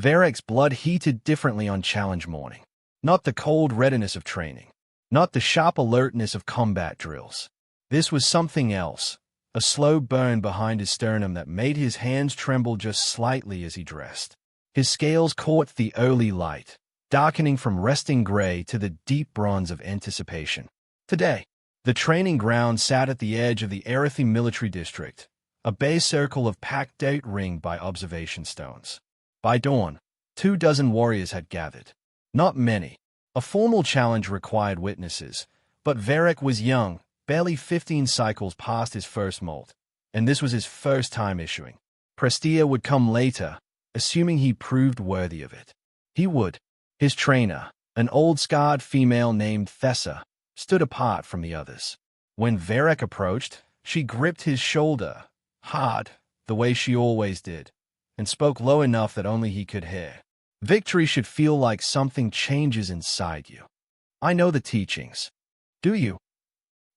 Varek's blood heated differently on challenge morning. Not the cold readiness of training. Not the sharp alertness of combat drills. This was something else, a slow burn behind his sternum that made his hands tremble just slightly as he dressed. His scales caught the early light, darkening from resting gray to the deep bronze of anticipation. Today, the training ground sat at the edge of the Erethy military district, a bay circle of packed dirt ringed by observation stones. By dawn, 24 warriors had gathered. Not many. A formal challenge required witnesses, but Varek was young, barely 15 cycles past his first molt, and this was his first time issuing. Prestia would come later, assuming he proved worthy of it. He would. His trainer, an old scarred female named Thessa, stood apart from the others. When Varek approached, she gripped his shoulder, hard, the way she always did, and spoke low enough that only he could hear. Victory should feel like something changes inside you. I know the teachings. Do you?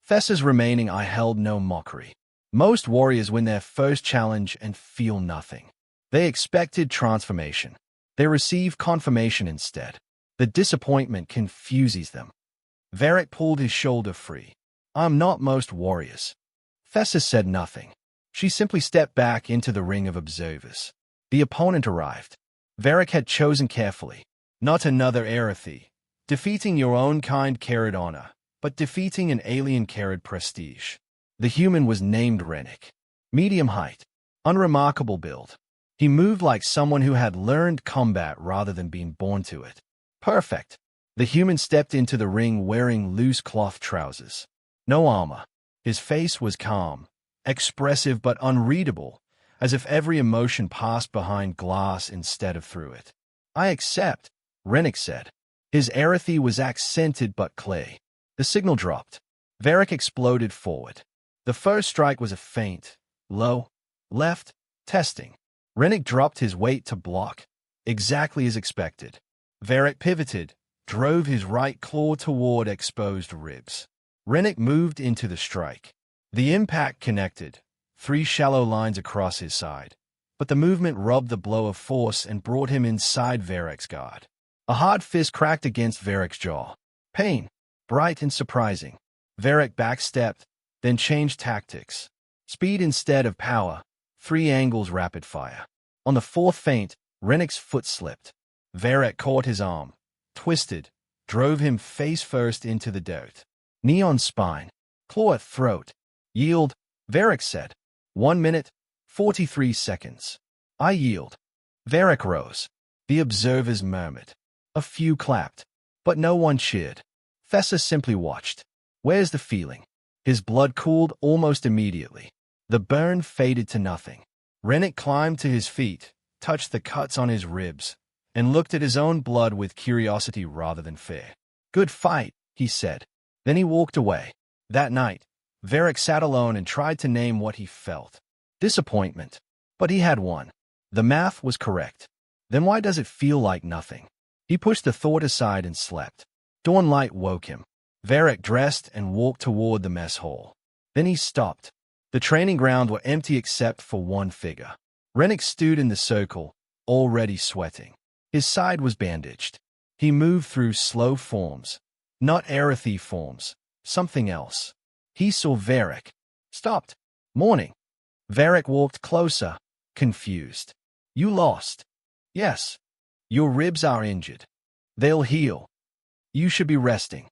Thessa's remaining eye held no mockery. Most warriors win their first challenge and feel nothing. They expected transformation. They receive confirmation instead. The disappointment confuses them. Varek pulled his shoulder free. I'm not most warriors. Thessa said nothing. She simply stepped back into the ring of observers. The opponent arrived. Varek had chosen carefully. Not another Erethy. Defeating your own kind carried honor, but defeating an alien carried prestige. The human was named Rennick. Medium height. Unremarkable build. He moved like someone who had learned combat rather than being born to it. Perfect. The human stepped into the ring wearing loose cloth trousers. No armor. His face was calm, expressive but unreadable, as if every emotion passed behind glass instead of through it. I accept, Rennick said. His Erethy was accented but clear. The signal dropped. Varek exploded forward. The first strike was a feint. Low. Left. Testing. Rennick dropped his weight to block. Exactly as expected. Varek pivoted, drove his right claw toward exposed ribs. Rennick moved into the strike. The impact connected, 3 shallow lines across his side, but the movement rubbed the blow of force and brought him inside Varek's guard. A hard fist cracked against Varek's jaw. Pain, bright and surprising. Varek backstepped, then changed tactics. Speed instead of power, 3 angles rapid fire. On the 4th feint, Rennick's foot slipped. Varek caught his arm, twisted, drove him face first into the dirt. Knee on spine, claw at throat. Yield, Varek said. 1 minute, 43 seconds. I yield. Varek rose. The observers murmured. A few clapped, but no one cheered. Thessa simply watched. Where's the feeling? His blood cooled almost immediately. The burn faded to nothing. Rennick climbed to his feet, touched the cuts on his ribs, and looked at his own blood with curiosity rather than fear. Good fight, he said. Then he walked away. That night, Varek sat alone and tried to name what he felt. Disappointment. But he had won. The math was correct. Then why does it feel like nothing? He pushed the thought aside and slept. Dawn light woke him. Varek dressed and walked toward the mess hall. Then he stopped. The training ground were empty except for one figure. Rennick stood in the circle, already sweating. His side was bandaged. He moved through slow forms. Not Erethy forms. Something else. He saw Varek. Stopped. Morning. Varek walked closer, confused. You lost. Yes. Your ribs are injured. They'll heal. You should be resting.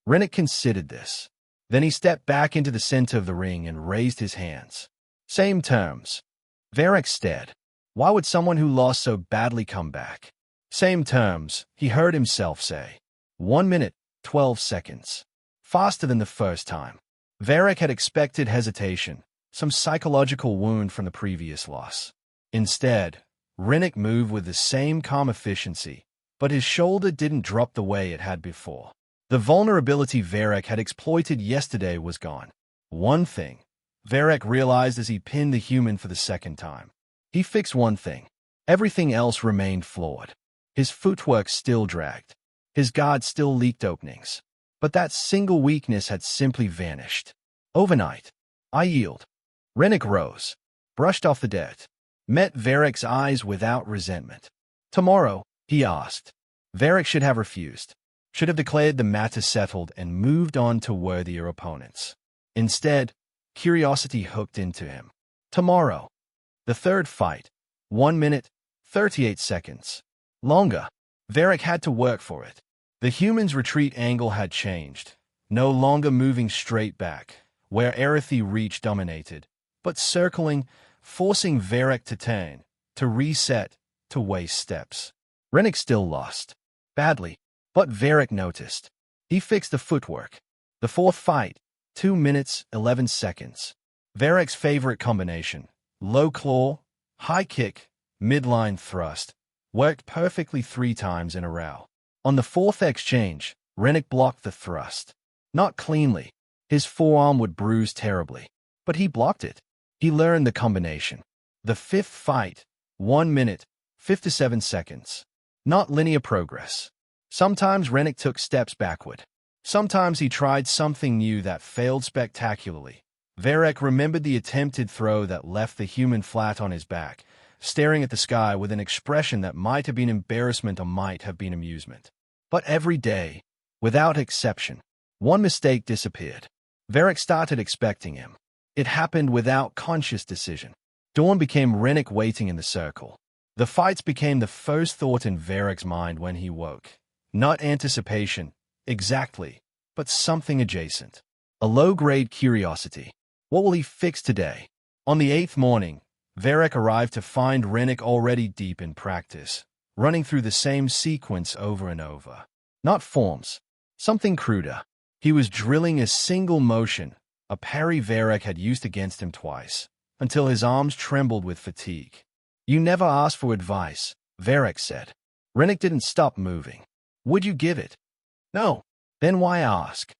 Rennick considered this. Then he stepped back into the center of the ring and raised his hands. Same terms. Varek stared. Why would someone who lost so badly come back? Same terms, he heard himself say. 1 minute, 12 seconds. Faster than the first time. Varek had expected hesitation, some psychological wound from the previous loss. Instead, Rennick moved with the same calm efficiency, but his shoulder didn't drop the way it had before. The vulnerability Varek had exploited yesterday was gone. One thing, Varek realized as he pinned the human for the second time. He fixed one thing. Everything else remained flawed. His footwork still dragged. His guard still leaked openings. But that single weakness had simply vanished. Overnight. I yield. Rennick rose, brushed off the dirt, met Varek's eyes without resentment. Tomorrow, he asked. Varek should have refused, should have declared the matter settled and moved on to worthier opponents. Instead, curiosity hooked into him. Tomorrow. The third fight. 1 minute, 38 seconds. Longer. Varek had to work for it. The human's retreat angle had changed, no longer moving straight back, where Erethy reach dominated, but circling, forcing Varek to turn, to reset, to waste steps. Rennick still lost. Badly. But Varek noticed. He fixed the footwork. The fourth fight. 2 minutes, 11 seconds. Varek's favorite combination, low claw, high kick, midline thrust, worked perfectly 3 times in a row. On the fourth exchange, Rennick blocked the thrust. Not cleanly. His forearm would bruise terribly. But he blocked it. He learned the combination. The fifth fight. 1 minute, 57 seconds. Not linear progress. Sometimes Rennick took steps backward. Sometimes he tried something new that failed spectacularly. Varek remembered the attempted throw that left the human flat on his back, staring at the sky with an expression that might have been embarrassment or might have been amusement. But every day, without exception, one mistake disappeared. Varek started expecting him. It happened without conscious decision. Dawn became Rennick waiting in the circle. The fights became the first thought in Varek's mind when he woke. Not anticipation, exactly, but something adjacent. A low-grade curiosity. What will he fix today? On the 8th morning, Varek arrived to find Rennick already deep in practice, running through the same sequence over and over. Not forms. Something cruder. He was drilling a single motion, a parry Varek had used against him twice, until his arms trembled with fatigue. You never asked for advice, Varek said. Rennick didn't stop moving. Would you give it? No. Then why ask?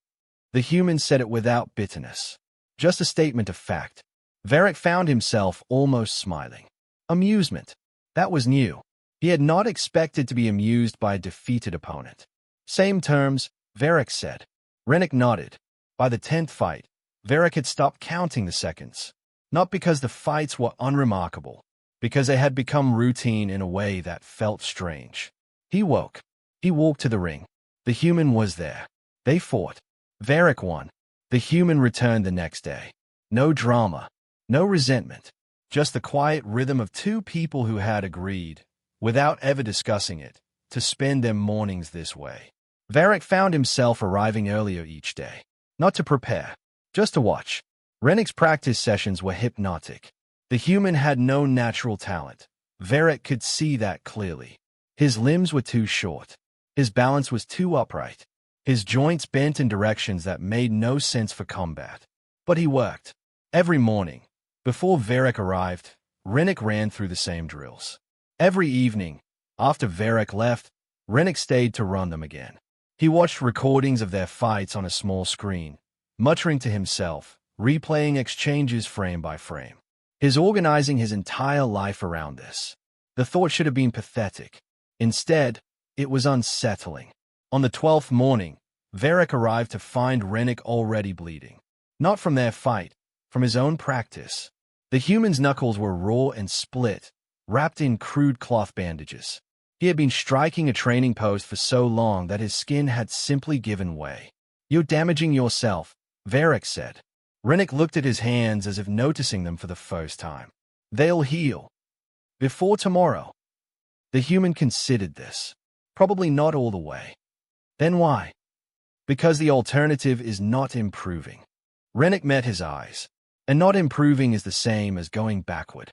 The human said it without bitterness. Just a statement of fact. Varek found himself almost smiling. Amusement. That was new. He had not expected to be amused by a defeated opponent. Same terms, Varek said. Rennick nodded. By the 10th fight, Varek had stopped counting the seconds. Not because the fights were unremarkable, because they had become routine in a way that felt strange. He woke. He walked to the ring. The human was there. They fought. Varek won. The human returned the next day. No drama. No resentment. Just the quiet rhythm of two people who had agreed, without ever discussing it, to spend their mornings this way. Varek found himself arriving earlier each day. Not to prepare. Just to watch. Rennick's practice sessions were hypnotic. The human had no natural talent. Varek could see that clearly. His limbs were too short. His balance was too upright. His joints bent in directions that made no sense for combat. But he worked. Every morning, before Varek arrived, Rennick ran through the same drills. Every evening, after Varek left, Rennick stayed to run them again. He watched recordings of their fights on a small screen, muttering to himself, replaying exchanges frame by frame. His organizing his entire life around this. The thought should have been pathetic. Instead, it was unsettling. On the 12th morning, Varek arrived to find Rennick already bleeding. Not from their fight, from his own practice. The human's knuckles were raw and split, wrapped in crude cloth bandages. He had been striking a training post for so long that his skin had simply given way. You're damaging yourself, Varek said. Rennick looked at his hands as if noticing them for the first time. They'll heal. Before tomorrow. The human considered this. Probably not all the way. Then why? Because the alternative is not improving. Rennick met his eyes. And not improving is the same as going backward.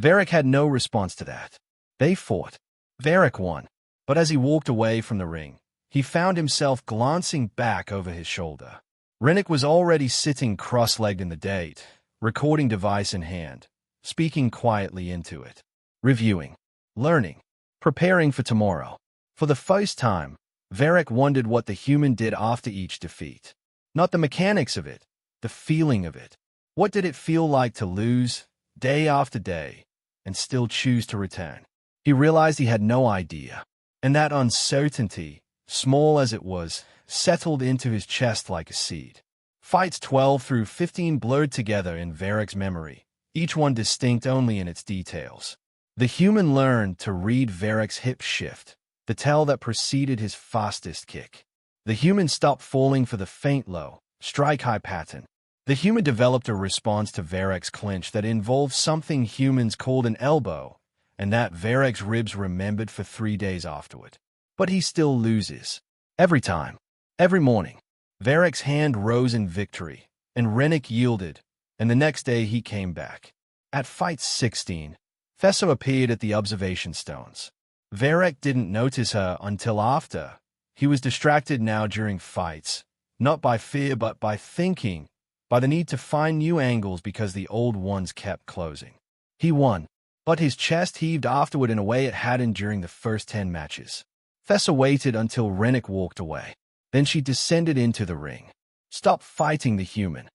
Varek had no response to that. They fought. Varek won. But as he walked away from the ring, he found himself glancing back over his shoulder. Rennick was already sitting cross-legged in the date, recording device in hand, speaking quietly into it. Reviewing. Learning. Preparing for tomorrow. For the first time, Varek wondered what the human did after each defeat. Not the mechanics of it, the feeling of it. What did it feel like to lose, day after day, and still choose to return? He realized he had no idea. And that uncertainty, small as it was, settled into his chest like a seed. Fights 12 through 15 blurred together in Varek's memory, each one distinct only in its details. The human learned to read Varek's hip shift, the tell that preceded his fastest kick. The human stopped falling for the feint low, strike-high pattern. The human developed a response to Varek's clinch that involved something humans called an elbow, and that Varek's ribs remembered for 3 days afterward. But he still loses. Every time. Every morning. Varek's hand rose in victory, and Rennick yielded, and the next day he came back. At fight 16, Thessa appeared at the observation stones. Varek didn't notice her until after. He was distracted now during fights, not by fear but by thinking, by the need to find new angles because the old ones kept closing. He won, but his chest heaved afterward in a way it hadn't during the first 10 matches. Thessa waited until Rennick walked away. Then she descended into the ring. Stop fighting the human.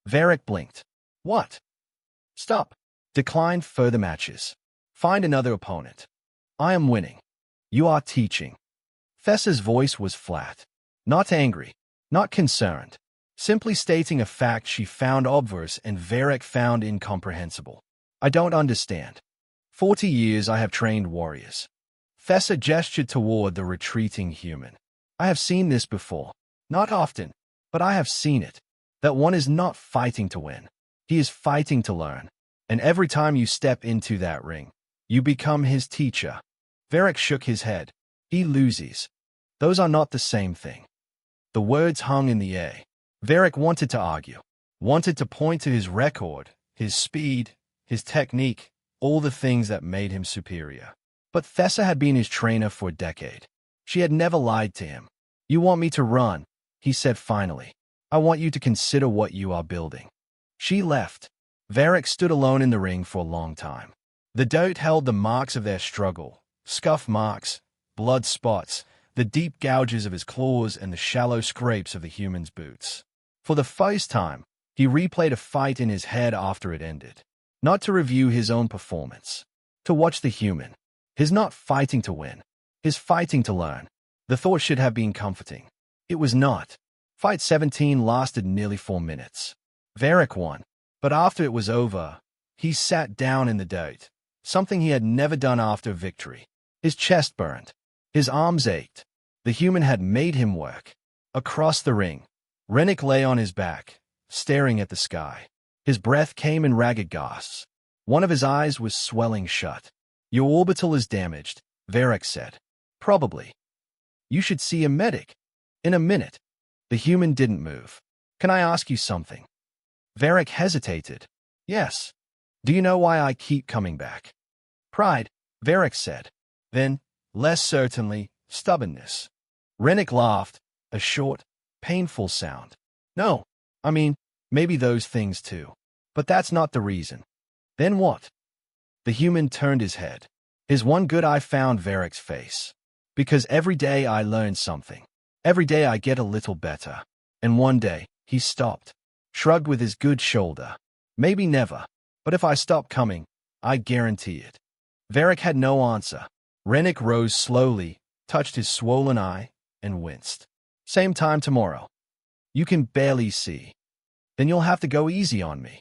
Varek blinked. What? Stop. Decline further matches. Find another opponent. I am winning. You are teaching. Thessa's voice was flat. Not angry. Not concerned. Simply stating a fact she found obvious and Varek found incomprehensible. I don't understand. 40 years I have trained warriors. Thessa gestured toward the retreating human. I have seen this before. Not often, but I have seen it. That one is not fighting to win. He is fighting to learn. And every time you step into that ring, you become his teacher. Varek shook his head. He loses. Those are not the same thing. The words hung in the air. Varek wanted to argue, wanted to point to his record, his speed, his technique, all the things that made him superior. But Thessa had been his trainer for a decade. She had never lied to him. You want me to run, he said finally. I want you to consider what you are building. She left. Varek stood alone in the ring for a long time. The dirt held the marks of their struggle, scuff marks, blood spots, the deep gouges of his claws and the shallow scrapes of the human's boots. For the first time, he replayed a fight in his head after it ended. Not to review his own performance. To watch the human. His not fighting to win. His fighting to learn. The thought should have been comforting. It was not. Fight 17 lasted nearly 4 minutes. Varek won. But after it was over, he sat down in the dirt. Something he had never done after victory. His chest burned. His arms ached. The human had made him work. Across the ring, Rennick lay on his back, staring at the sky. His breath came in ragged gasps. One of his eyes was swelling shut. Your orbital is damaged, Varek said. Probably. You should see a medic. In a minute. The human didn't move. Can I ask you something? Varek hesitated. Yes. Do you know why I keep coming back? Pride, Varek said. Then, less certainly, stubbornness. Rennick laughed, a short, painful sound. No, I mean, maybe those things too. But that's not the reason. Then what? The human turned his head. His one good eye found Varek's face. Because every day I learn something. Every day I get a little better. And one day, he stopped. Shrugged with his good shoulder. Maybe never. But if I stop coming, I guarantee it. Varek had no answer. Rennick rose slowly, touched his swollen eye, and winced. Same time tomorrow. You can barely see. Then you'll have to go easy on me.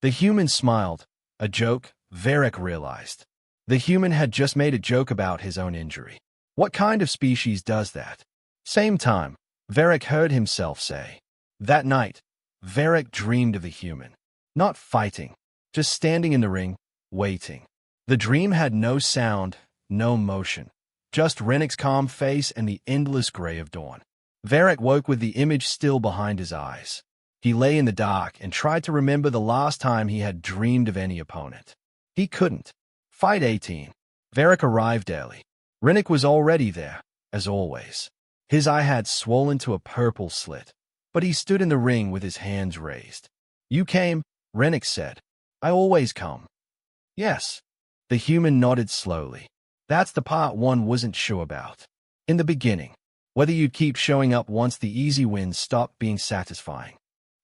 The human smiled. A joke, Varek realized. The human had just made a joke about his own injury. What kind of species does that? Same time, Varek heard himself say. That night, Varek dreamed of the human. Not fighting, just standing in the ring, waiting. The dream had no sound, no motion. Just Rennick's calm face and the endless gray of dawn. Varek woke with the image still behind his eyes. He lay in the dark and tried to remember the last time he had dreamed of any opponent. He couldn't. Fight 18. Varek arrived early. Rennick was already there, as always. His eye had swollen to a purple slit, but he stood in the ring with his hands raised. You came, Rennick said. I always come. Yes. The human nodded slowly. That's the part one wasn't sure about. In the beginning, whether you'd keep showing up once the easy wins stopped being satisfying.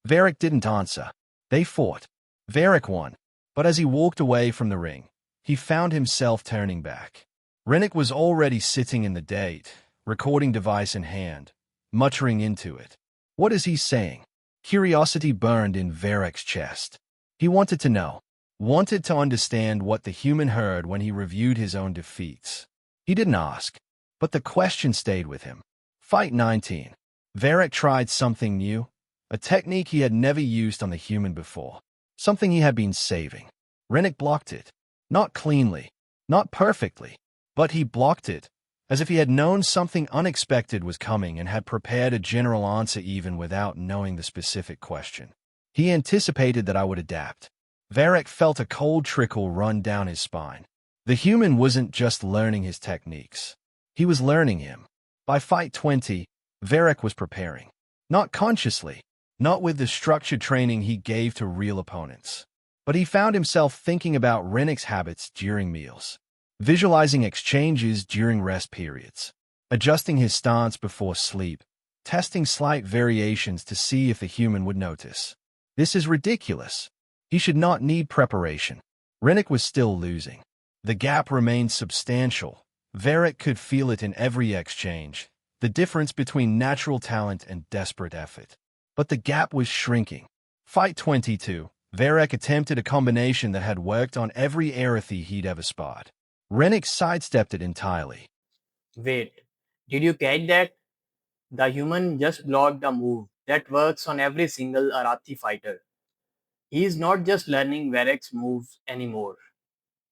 Varek didn't answer. They fought. Varek won, but as he walked away from the ring, he found himself turning back. Rennick was already sitting in the date, recording device in hand, muttering into it. What is he saying? Curiosity burned in Varek's chest. He wanted to know. wanted to understand what the human heard when he reviewed his own defeats. He didn't ask, but the question stayed with him. Fight 19. Varek tried something new, a technique he had never used on the human before, something he had been saving. Rennick blocked it. Not cleanly, not perfectly, but he blocked it, as if he had known something unexpected was coming and had prepared a general answer even without knowing the specific question. He anticipated that I would adapt. Varek felt a cold trickle run down his spine. The human wasn't just learning his techniques. He was learning him. By fight 20, Varek was preparing. Not consciously, not with the structured training he gave to real opponents. But he found himself thinking about Rennick's habits during meals, visualizing exchanges during rest periods, adjusting his stance before sleep, testing slight variations to see if the human would notice. This is ridiculous. He should not need preparation. Rennick was still losing. The gap remained substantial. Varek could feel it in every exchange, the difference between natural talent and desperate effort. But the gap was shrinking. Fight 22. Varek attempted a combination that had worked on every Arathi he'd ever sparred. Rennick sidestepped it entirely. Wait, did you catch that? The human just blocked a move that works on every single Arathi fighter. He is not just learning Varek's moves anymore.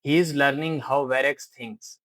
He is learning how Varek thinks.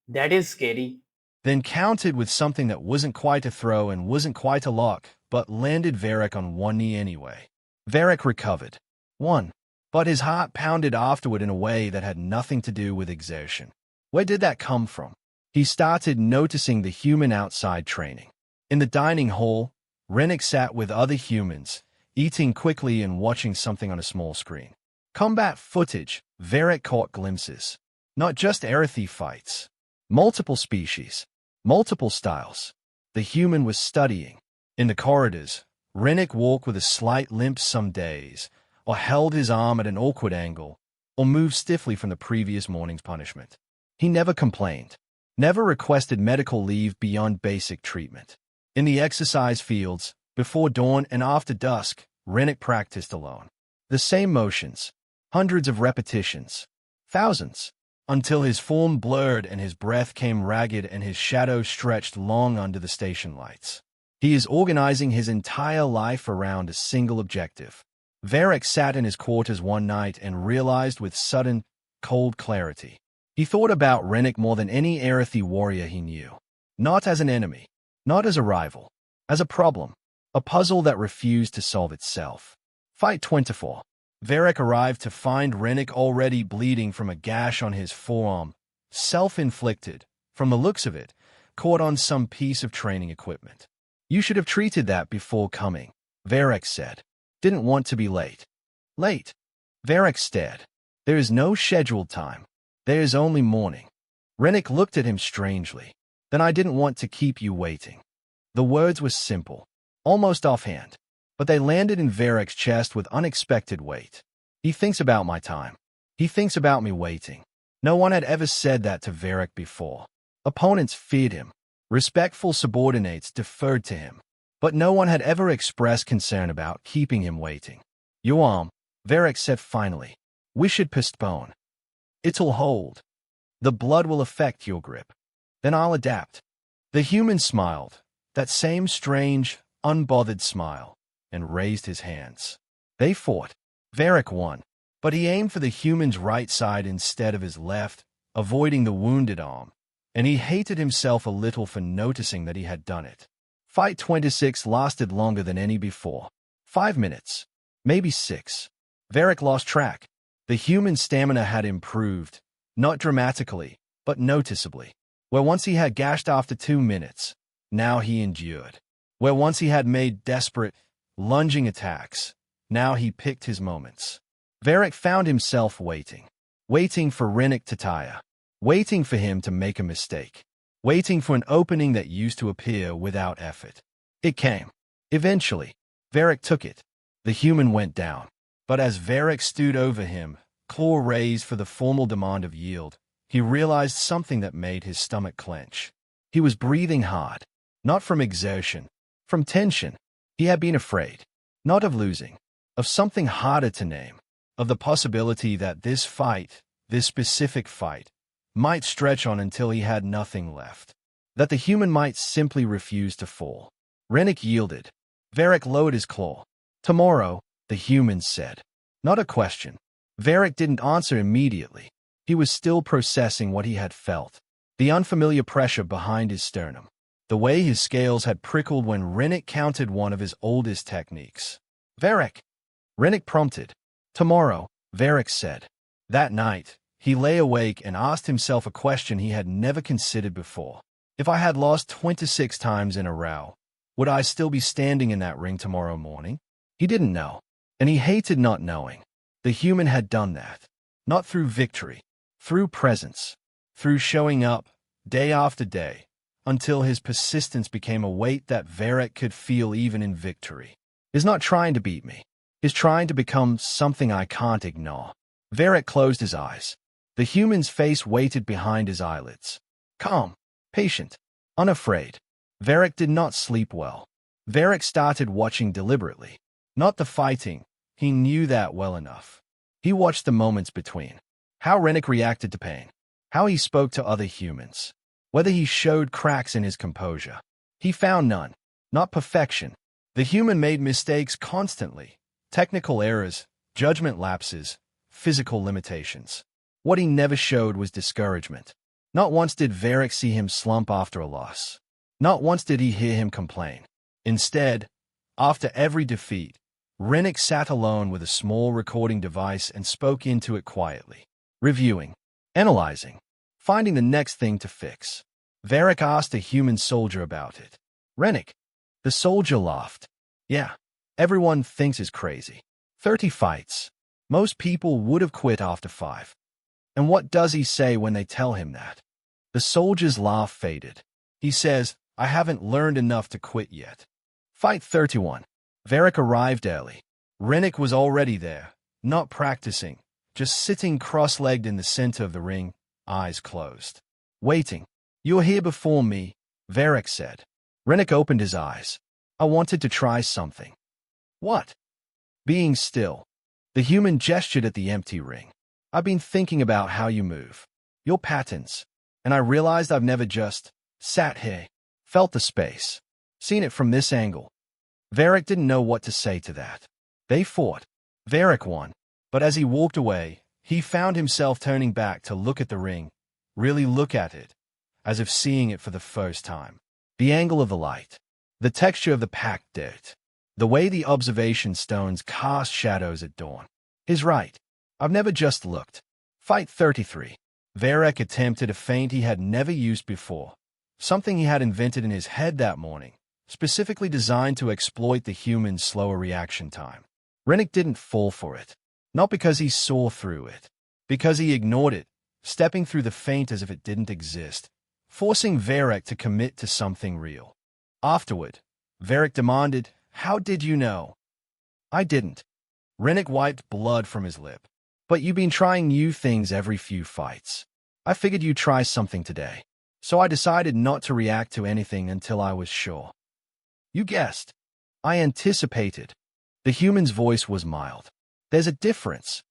That is scary. Then countered with something that wasn't quite a throw and wasn't quite a lock, but landed Varek on one knee anyway. Varek recovered. Won. But his heart pounded afterward in a way that had nothing to do with exertion. Where did that come from? He started noticing the human outside training. In the dining hall, Rennick sat with other humans, eating quickly and watching something on a small screen. Combat footage, Varek caught glimpses. Not just Arathi fights. Multiple species. Multiple styles. The human was studying. In the corridors, Rennick walked with a slight limp some days, or held his arm at an awkward angle, or moved stiffly from the previous morning's punishment. He never complained, never requested medical leave beyond basic treatment. In the exercise fields, before dawn and after dusk, Rennick practiced alone. The same motions, hundreds of repetitions, thousands, until his form blurred and his breath came ragged and his shadow stretched long under the station lights. He is organizing his entire life around a single objective. Varek sat in his quarters one night and realized with sudden, cold clarity. He thought about Rennick more than any Arathi warrior he knew. Not as an enemy, not as a rival, as a problem, a puzzle that refused to solve itself. Fight 24. Varek arrived to find Rennick already bleeding from a gash on his forearm, self-inflicted, from the looks of it, caught on some piece of training equipment. You should have treated that before coming, Varek said. Didn't want to be late. Late? Varek stared. There is no scheduled time. There is only morning. Rennick looked at him strangely. Then I didn't want to keep you waiting. The words were simple, almost offhand, but they landed in Varek's chest with unexpected weight. He thinks about my time. He thinks about me waiting. No one had ever said that to Varek before. Opponents feared him. Respectful subordinates deferred to him. But no one had ever expressed concern about keeping him waiting. Yoam, Varek said finally. We should postpone. It'll hold. The blood will affect your grip. Then I'll adapt. The human smiled, that same strange, unbothered smile, and raised his hands. They fought. Varek won, but he aimed for the human's right side instead of his left, avoiding the wounded arm, and he hated himself a little for noticing that he had done it. Fight 26 lasted longer than any before. 5 minutes. Maybe 6. Varek lost track. The human stamina had improved, not dramatically, but noticeably. Where once he had gashed after 2 minutes, now he endured. Where once he had made desperate, lunging attacks, now he picked his moments. Varek found himself waiting. Waiting for Rennick to tire. Waiting for him to make a mistake. Waiting for an opening that used to appear without effort. It came. Eventually, Varek took it. The human went down. But as Varek stood over him, claw raised for the formal demand of yield, he realized something that made his stomach clench. He was breathing hard. Not from exertion. From tension. He had been afraid. Not of losing. Of something harder to name. of the possibility that this fight, this specific fight, might stretch on until he had nothing left, that the human might simply refuse to fall. Rennick yielded. Varek lowered his claw. "Tomorrow," the human said. Not a question. Varek didn't answer immediately. He was still processing what he had felt. The unfamiliar pressure behind his sternum. The way his scales had prickled when Rennick countered one of his oldest techniques. "Varek," Rennick prompted. "Tomorrow," Varek said. That night, he lay awake and asked himself a question he had never considered before. If I had lost 26 times in a row, would I still be standing in that ring tomorrow morning? He didn't know, and he hated not knowing. The human had done that. Not through victory, through presence, through showing up, day after day, until his persistence became a weight that Varek could feel even in victory. He's not trying to beat me. He's trying to become something I can't ignore. Varek closed his eyes. The human's face waited behind his eyelids. Calm, patient, unafraid. Varek did not sleep well. Varek started watching deliberately. Not the fighting. He knew that well enough. He watched the moments between. How Rennick reacted to pain. How he spoke to other humans. Whether he showed cracks in his composure. He found none. Not perfection. The human made mistakes constantly. Technical errors, judgment lapses, physical limitations. What he never showed was discouragement. Not once did Varek see him slump after a loss. Not once did he hear him complain. Instead, after every defeat, Rennick sat alone with a small recording device and spoke into it quietly. Reviewing, analyzing, finding the next thing to fix. Varek asked a human soldier about it. "Rennick." The soldier laughed. "Yeah, everyone thinks he's crazy. 30 fights. Most people would have quit after 5. And what does he say when they tell him that?" The soldier's laugh faded. He says, "I haven't learned enough to quit yet." Fight 31. Varek arrived early. Rennick was already there, not practicing, just sitting cross-legged in the center of the ring, eyes closed. "Waiting. You're here before me," Varek said. Rennick opened his eyes. "I wanted to try something." "What?" "Being still." The human gestured at the empty ring. "I've been thinking about how you move, your patterns, and I realized I've never just sat here, felt the space, seen it from this angle." Varek didn't know what to say to that. They fought. Varek won, but as he walked away, he found himself turning back to look at the ring, really look at it, as if seeing it for the first time. The angle of the light, the texture of the packed dirt, the way the observation stones cast shadows at dawn. He's right. I've never just looked. Fight 33. Varek attempted a feint he had never used before, something he had invented in his head that morning, specifically designed to exploit the human's slower reaction time. Rennick didn't fall for it, not because he saw through it, because he ignored it, stepping through the feint as if it didn't exist, forcing Varek to commit to something real. Afterward, Varek demanded, "How did you know?" "I didn't." Rennick wiped blood from his lip. "But you've been trying new things every few fights. I figured you'd try something today, so I decided not to react to anything until I was sure." "You guessed." "I anticipated." The human's voice was mild. "There's a difference."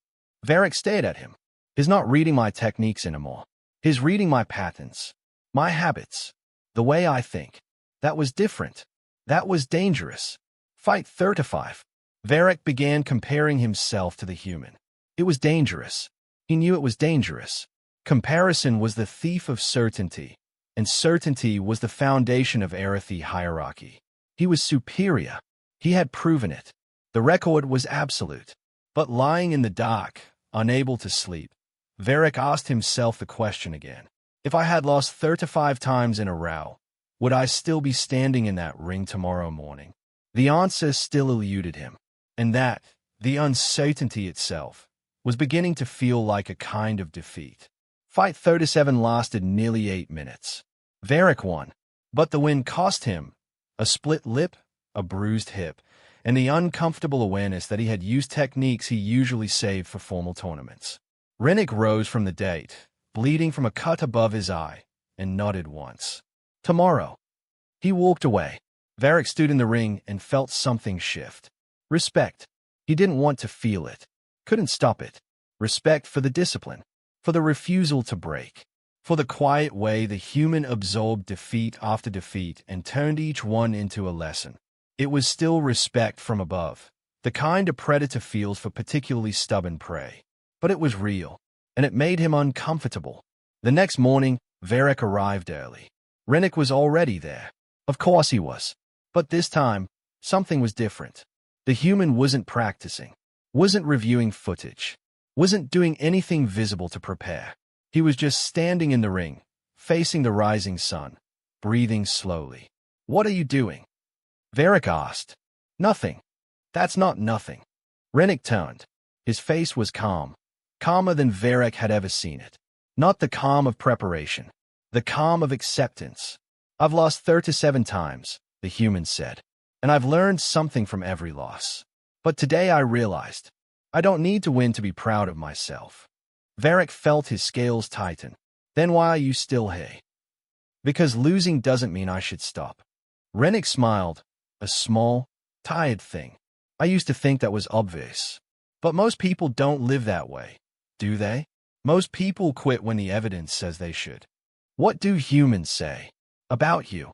Varek stared at him. "He's not reading my techniques anymore. He's reading my patterns, my habits, the way I think. That was different. That was dangerous." Fight 35. Varek began comparing himself to the human. It was dangerous. He knew it was dangerous. Comparison was the thief of certainty, and certainty was the foundation of Arathi hierarchy. He was superior. He had proven it. The record was absolute. But lying in the dark, unable to sleep, Varek asked himself the question again. If I had lost 35 times in a row, would I still be standing in that ring tomorrow morning? The answer still eluded him, and that, the uncertainty itself, was beginning to feel like a kind of defeat. Fight 37 lasted nearly 8 minutes. Varek won, but the win cost him a split lip, a bruised hip, and the uncomfortable awareness that he had used techniques he usually saved for formal tournaments. Rennick rose from the date, bleeding from a cut above his eye, and nodded once. "Tomorrow." He walked away. Varek stood in the ring and felt something shift. Respect. He didn't want to feel it. couldn't stop it. Respect for the discipline, for the refusal to break, for the quiet way the human absorbed defeat after defeat and turned each one into a lesson. It was still respect from above, the kind a predator feels for particularly stubborn prey. But it was real, and it made him uncomfortable. The next morning, Varek arrived early. Rennick was already there. Of course he was. But this time, something was different. The human wasn't practicing, wasn't reviewing footage, wasn't doing anything visible to prepare. He was just standing in the ring, facing the rising sun, breathing slowly. "What are you doing?" Varek asked. "Nothing." "That's not nothing." Rennick turned. His face was calm, calmer than Varek had ever seen it. Not the calm of preparation, the calm of acceptance. "I've lost 37 times," the human said, "and I've learned something from every loss. But today I realized, I don't need to win to be proud of myself." Varek felt his scales tighten. "Then why are you still here?" "Because losing doesn't mean I should stop." Rennick smiled, a small, tired thing. "I used to think that was obvious. But most people don't live that way, do they? Most people quit when the evidence says they should." "What do humans say about you?"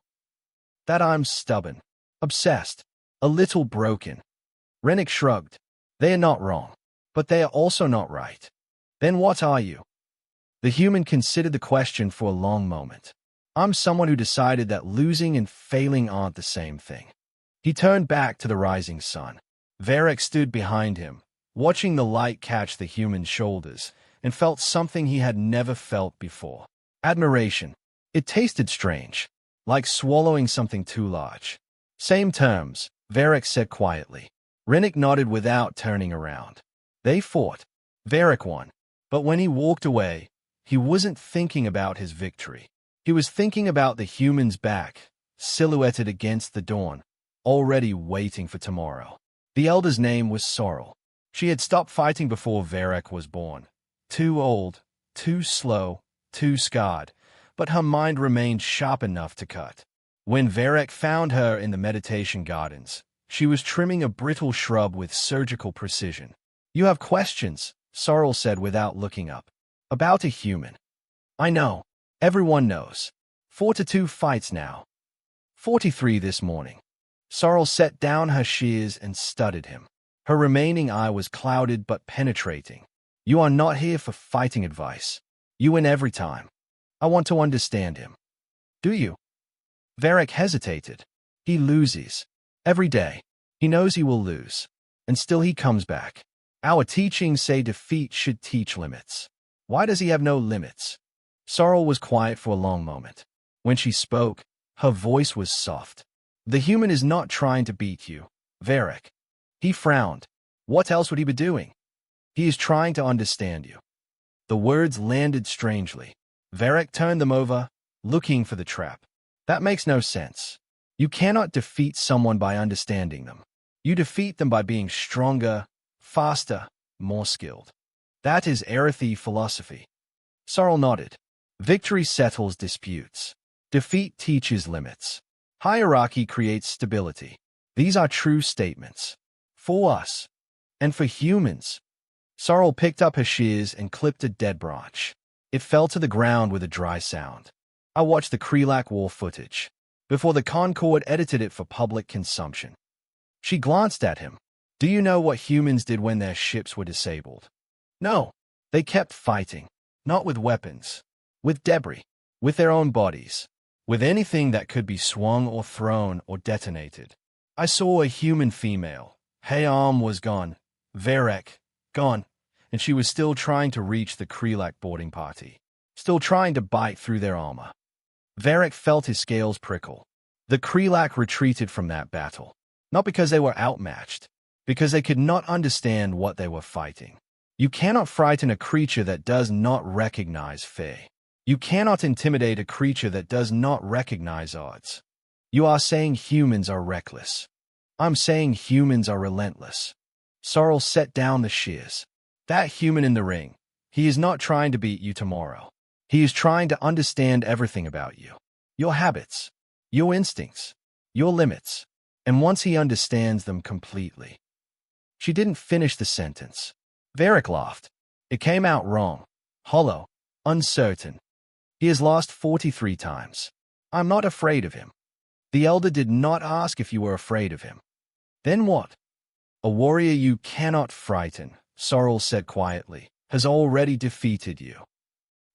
"That I'm stubborn, obsessed, a little broken." Rennick shrugged. "They are not wrong, but they are also not right. Then what are you?" The human considered the question for a long moment. "I'm someone who decided that losing and failing aren't the same thing." He turned back to the rising sun. Varek stood behind him, watching the light catch the human's shoulders, and felt something he had never felt before. Admiration. It tasted strange, like swallowing something too large. "Same terms," Varek said quietly. Rennick nodded without turning around. They fought. Varek won. But when he walked away, he wasn't thinking about his victory. He was thinking about the human's back, silhouetted against the dawn, already waiting for tomorrow. The elder's name was Sorrel. She had stopped fighting before Varek was born. Too old, too slow, too scarred, but her mind remained sharp enough to cut. When Varek found her in the meditation gardens, she was trimming a brittle shrub with surgical precision. "You have questions," Sorrel said without looking up. "About a human." "I know. Everyone knows. 4-2 fights now. 43 this morning." Sorrel set down her shears and studied him. Her remaining eye was clouded but penetrating. "You are not here for fighting advice. You win every time. I want to understand him." "Do you?" Varek hesitated. "He loses. Every day. He knows he will lose. And still he comes back. Our teachings say defeat should teach limits. Why does he have no limits?" Sorrel was quiet for a long moment. When she spoke, her voice was soft. "The human is not trying to beat you, Varek." He frowned. What else would he be doing? "He is trying to understand you." The words landed strangely. Varek turned them over, looking for the trap. "That makes no sense. You cannot defeat someone by understanding them. You defeat them by being stronger, faster, more skilled. That is Arathi philosophy." Sorrel nodded. "Victory settles disputes. Defeat teaches limits. Hierarchy creates stability. These are true statements. For us. And for humans." Sorrel picked up her shears and clipped a dead branch. It fell to the ground with a dry sound. "I watched the Krelak War footage before the Concord edited it for public consumption." She glanced at him. "Do you know what humans did when their ships were disabled?" "No. They kept fighting. Not with weapons. With debris. With their own bodies. With anything that could be swung or thrown or detonated. I saw a human female. Her arm was gone. Varek. Gone. And she was still trying to reach the Krelak boarding party. Still trying to bite through their armor." Varek felt his scales prickle. The Krelak retreated from that battle. Not because they were outmatched. Because they could not understand what they were fighting. You cannot frighten a creature that does not recognize fear. You cannot intimidate a creature that does not recognize odds. You are saying humans are reckless. I'm saying humans are relentless. Sorrel set down the shears. That human in the ring, he is not trying to beat you tomorrow. He is trying to understand everything about you. Your habits, your instincts, your limits. And once he understands them completely. She didn't finish the sentence. Varek laughed. It came out wrong. Hollow. Uncertain. He has lost 43 times. I'm not afraid of him. The elder did not ask if you were afraid of him. Then what? A warrior you cannot frighten, Sorrel said quietly, has already defeated you.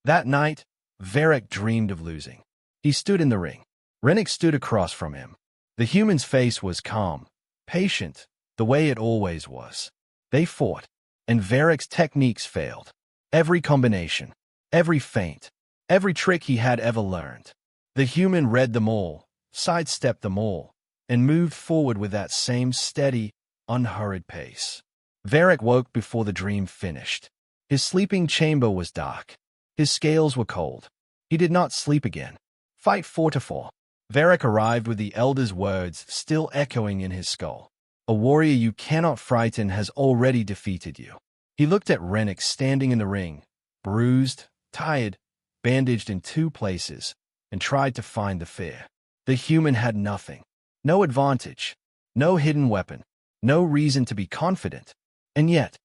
That night, Varek dreamed of losing. He stood in the ring. Rennick stood across from him. The human's face was calm, patient, the way it always was. They fought, and Varek's techniques failed. Every combination, every feint, every trick he had ever learned. The human read them all, sidestepped them all, and moved forward with that same steady, unhurried pace. Varek woke before the dream finished. His sleeping chamber was dark. His scales were cold. He did not sleep again. Fight 4-4. Varek arrived with the elder's words still echoing in his skull. A warrior you cannot frighten has already defeated you. He looked at Rennick standing in the ring, bruised, tired, bandaged in 2 places, and tried to find the fear. The human had nothing. No advantage. No hidden weapon. No reason to be confident. And yet,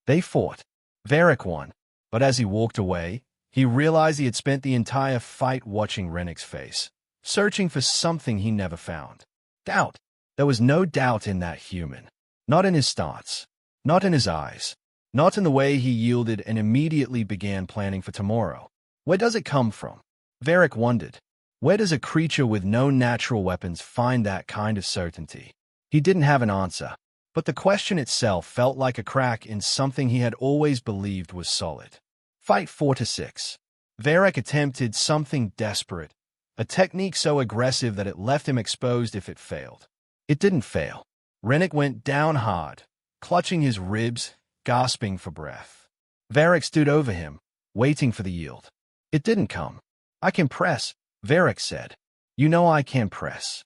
they fought. Varek won. But as he walked away, he realized he had spent the entire fight watching Rennick's face, searching for something he never found. Doubt. There was no doubt in that human. Not in his stance. Not in his eyes. Not in the way he yielded and immediately began planning for tomorrow. Where does it come from? Varek wondered. Where does a creature with no natural weapons find that kind of certainty? He didn't have an answer, but the question itself felt like a crack in something he had always believed was solid. Fight 4-6. Varek attempted something desperate, a technique so aggressive that it left him exposed if it failed. It didn't fail. Rennick went down hard, clutching his ribs, gasping for breath. Varek stood over him, waiting for the yield. It didn't come. I can press, Varek said. You know I can press.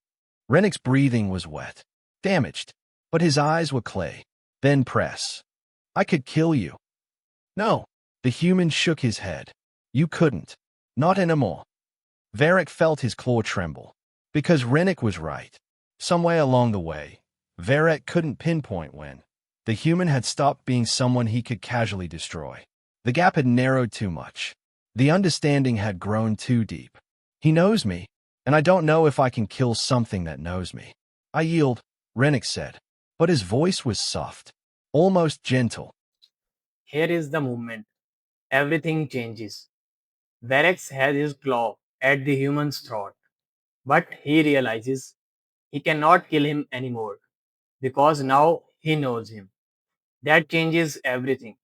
Rennick's breathing was wet, damaged, but his eyes were clay. Then press. I could kill you. No. The human shook his head. You couldn't. Not anymore. Varek felt his claw tremble. Because Rennick was right. Somewhere along the way, Varek couldn't pinpoint when. The human had stopped being someone he could casually destroy. The gap had narrowed too much. The understanding had grown too deep. He knows me, and I don't know if I can kill something that knows me. I yield, Rennick said. But his voice was soft, almost gentle. Here is the moment. Everything changes. Varek has his claw at the human's throat, but he realizes he cannot kill him anymore because now he knows him. That changes everything.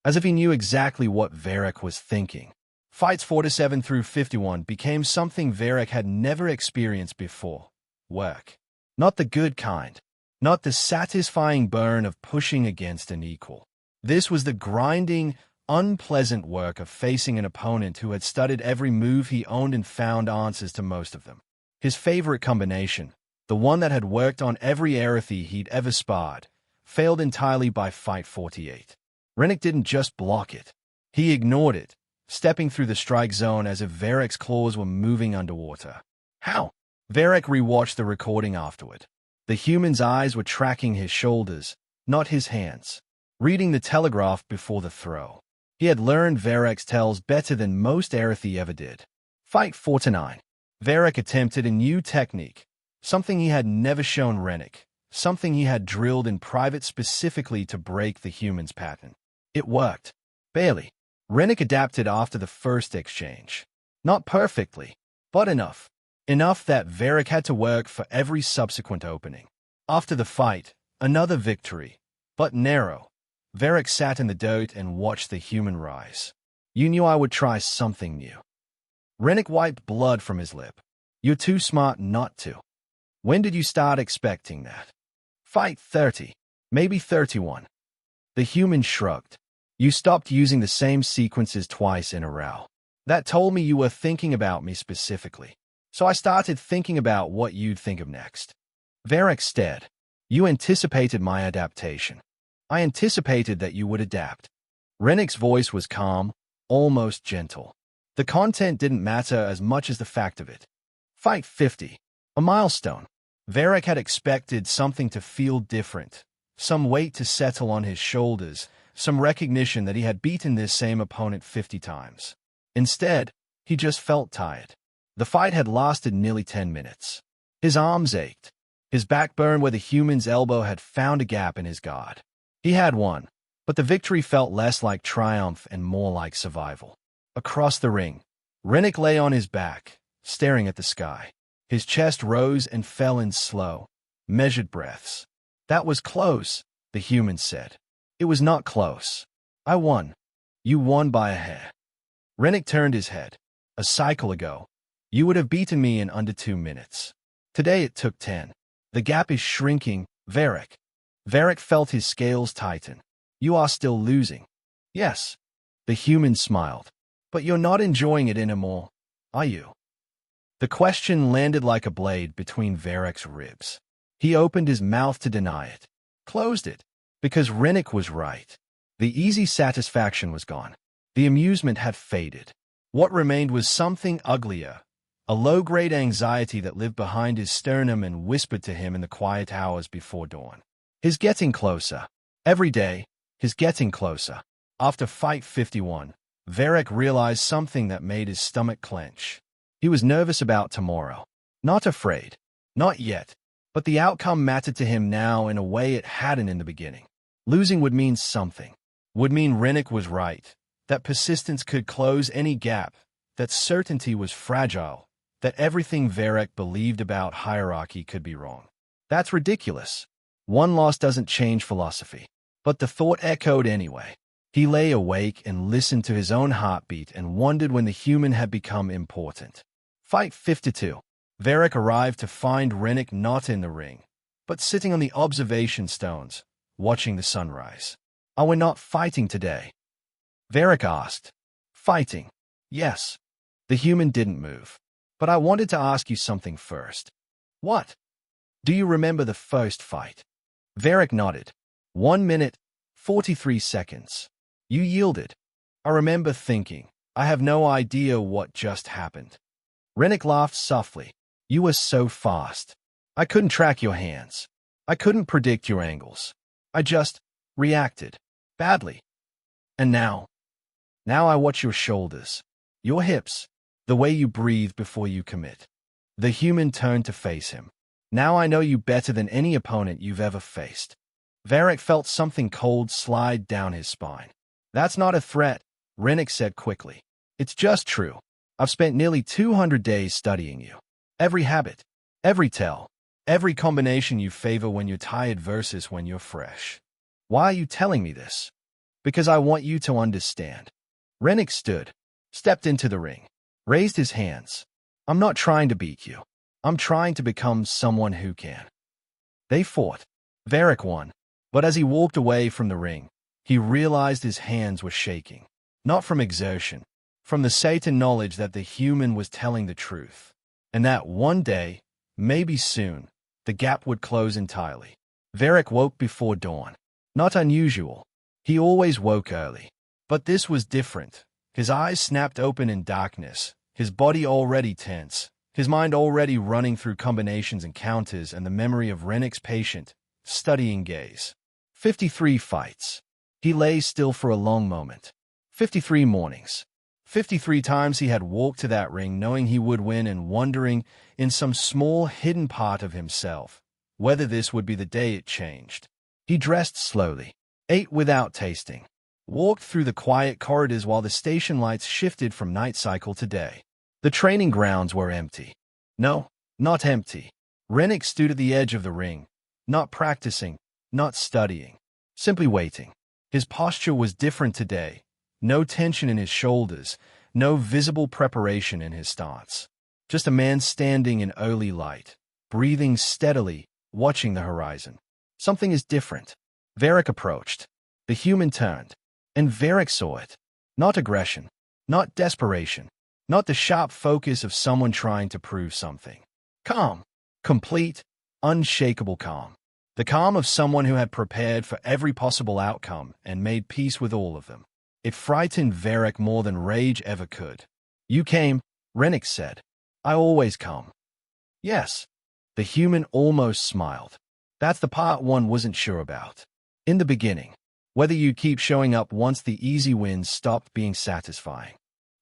As if he knew exactly what Varek was thinking. Fights 47-51 became something Varek had never experienced before. Work. Not the good kind. Not the satisfying burn of pushing against an equal. This was the grinding, unpleasant work of facing an opponent who had studied every move he owned and found answers to most of them. His favorite combination, the one that had worked on every Erethy he'd ever sparred, failed entirely by Fight 48. Rennick didn't just block it. He ignored it, stepping through the strike zone as if Varek's claws were moving underwater. How? Varek rewatched the recording afterward. The human's eyes were tracking his shoulders, not his hands, reading the telegraph before the throw. He had learned Varek's tells better than most Erethy ever did. Fight 4-9. Varek attempted a new technique, something he had never shown Rennick, something he had drilled in private specifically to break the human's pattern. It worked. Barely. Rennick adapted after the first exchange. Not perfectly, but enough. Enough that Varek had to work for every subsequent opening. After the fight, another victory, but narrow. Varek sat in the dirt and watched the human rise. You knew I would try something new. Rennick wiped blood from his lip. You're too smart not to. When did you start expecting that? Fight 30, maybe 31. The human shrugged. You stopped using the same sequences twice in a row. That told me you were thinking about me specifically. So I started thinking about what you'd think of next. Varek stared. You anticipated my adaptation. I anticipated that you would adapt. Rennick's voice was calm, almost gentle. The content didn't matter as much as the fact of it. Fight 50. A milestone. Varek had expected something to feel different, some weight to settle on his shoulders, some recognition that he had beaten this same opponent 50 times. Instead, he just felt tired. The fight had lasted nearly 10 minutes. His arms ached. His back burned where the human's elbow had found a gap in his guard. He had won, but the victory felt less like triumph and more like survival. Across the ring, Rennick lay on his back, staring at the sky. His chest rose and fell in slow, measured breaths. "That was close," the human said. "It was not close. I won. You won by a hair." Rennick turned his head. "A cycle ago, you would have beaten me in under 2 minutes. Today it took 10. The gap is shrinking, Varek." Varek felt his scales tighten. "You are still losing." "Yes." The human smiled. "But you're not enjoying it anymore, are you?" The question landed like a blade between Varek's ribs. He opened his mouth to deny it, closed it, because Rennick was right. The easy satisfaction was gone. The amusement had faded. What remained was something uglier, a low-grade anxiety that lived behind his sternum and whispered to him in the quiet hours before dawn. His getting closer. Every day, his getting closer. After Fight 51, Varek realized something that made his stomach clench. He was nervous about tomorrow. Not afraid. Not yet. But the outcome mattered to him now in a way it hadn't in the beginning. Losing would mean something. Would mean Rennick was right. That persistence could close any gap. That certainty was fragile. That everything Varek believed about hierarchy could be wrong. That's ridiculous. One loss doesn't change philosophy. But the thought echoed anyway. He lay awake and listened to his own heartbeat and wondered when the human had become important. Fight 52. Varek arrived to find Rennick not in the ring, but sitting on the observation stones, watching the sunrise. "Are we not fighting today?" Varek asked. "Fighting. Yes." The human didn't move. "But I wanted to ask you something first." "What?" "Do you remember the first fight?" Varek nodded. 1 minute, 43 seconds. "You yielded." "I remember thinking, I have no idea what just happened." Rennick laughed softly. "You were so fast. I couldn't track your hands. I couldn't predict your angles. I just reacted. Badly. And now? Now I watch your shoulders, your hips, the way you breathe before you commit." The human turned to face him. "Now I know you better than any opponent you've ever faced." Varek felt something cold slide down his spine. "That's not a threat," Rennick said quickly. "It's just true. I've spent nearly 200 days studying you. Every habit, every tell, every combination you favor when you're tired versus when you're fresh. Why are you telling me this?" "Because I want you to understand." Rennick stood, stepped into the ring, raised his hands. "I'm not trying to beat you. I'm trying to become someone who can." They fought. Varek won. But as he walked away from the ring, he realized his hands were shaking. Not from exertion, from the Satan knowledge that the human was telling the truth. And that one day, maybe soon, the gap would close entirely. Varek woke before dawn. Not unusual. He always woke early. But this was different. His eyes snapped open in darkness, his body already tense, his mind already running through combinations and counters and the memory of Rennick's patient, studying gaze. 53 fights. He lay still for a long moment. 53 mornings. 53 times he had walked to that ring knowing he would win and wondering, in some small hidden part of himself, whether this would be the day it changed. He dressed slowly, ate without tasting, walked through the quiet corridors while the station lights shifted from night cycle to day. The training grounds were empty. No, not empty. Rennick stood at the edge of the ring, not practicing, not studying, simply waiting. His posture was different today. No tension in his shoulders, no visible preparation in his stance. Just a man standing in early light, breathing steadily, watching the horizon. Something is different. Varek approached. The human turned, and Varek saw it. Not aggression, not desperation, not the sharp focus of someone trying to prove something. Calm, complete, unshakable calm. The calm of someone who had prepared for every possible outcome and made peace with all of them. It frightened Varek more than rage ever could. "You came," Rennick said. "I always come." "Yes." The human almost smiled. "That's the part one wasn't sure about." In the beginning, whether you'd keep showing up once the easy wins stopped being satisfying.